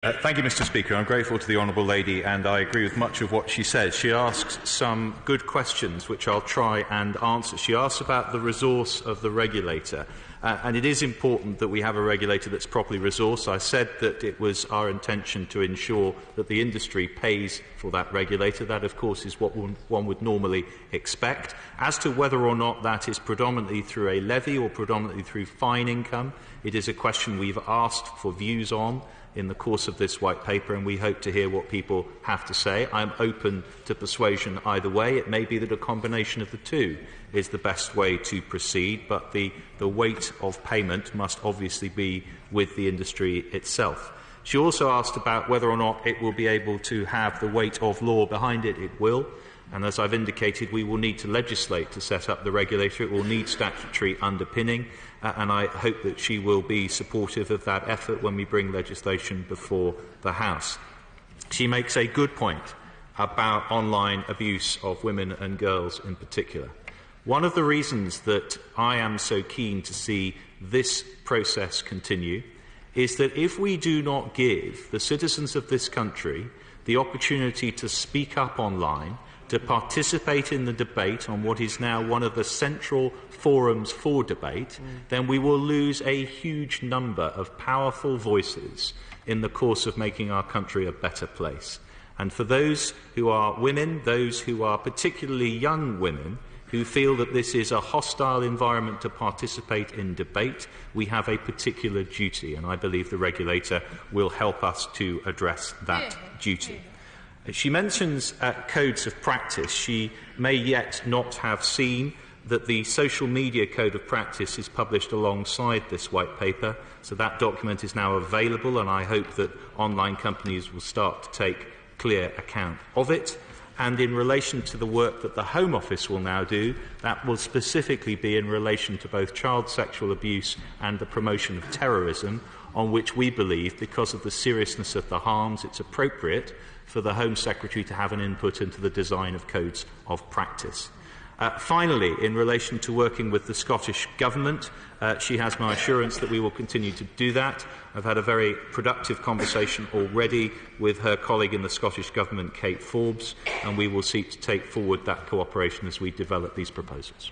Thank you, Mr. Speaker. I'm grateful to the Honourable Lady, and I agree with much of what she says. She asks some good questions, which I'll try and answer. She asks about the resource of the regulator, and it is important that we have a regulator that's properly resourced. I said that it was our intention to ensure that the industry pays for that regulator. That, of course, is what one would normally expect. As to whether or not that is predominantly through a levy or predominantly through fine income, it is a question we've asked for views on in the course of this white paper, and we hope to hear what people have to say. I'm open to persuasion either way. It may be that a combination of the two is the best way to proceed, but the weight of payment must obviously be with the industry itself. She also asked about whether or not it will be able to have the weight of law behind it. It will. And as I've indicated, we will need to legislate to set up the regulator. It will need statutory underpinning, and I hope that she will be supportive of that effort when we bring legislation before the House. She makes a good point about online abuse of women and girls in particular. One of the reasons that I am so keen to see this process continue is that if we do not give the citizens of this country the opportunity to speak up online, to participate in the debate on what is now one of the central forums for debate, then we will lose a huge number of powerful voices in the course of making our country a better place. And for those who are women, those who are particularly young women, who feel that this is a hostile environment to participate in debate, we have a particular duty, and I believe the regulator will help us to address that duty. She mentions codes of practice. She may yet not have seen that the social media code of practice is published alongside this white paper, so that document is now available, and I hope that online companies will start to take clear account of it. And in relation to the work that the Home Office will now do, that will specifically be in relation to both child sexual abuse and the promotion of terrorism, on which we believe, because of the seriousness of the harms, it's appropriate for the Home Secretary to have an input into the design of codes of practice. Finally, in relation to working with the Scottish Government, she has my assurance that we will continue to do that. I've had a very productive conversation already with her colleague in the Scottish Government, Kate Forbes, and we will seek to take forward that cooperation as we develop these proposals.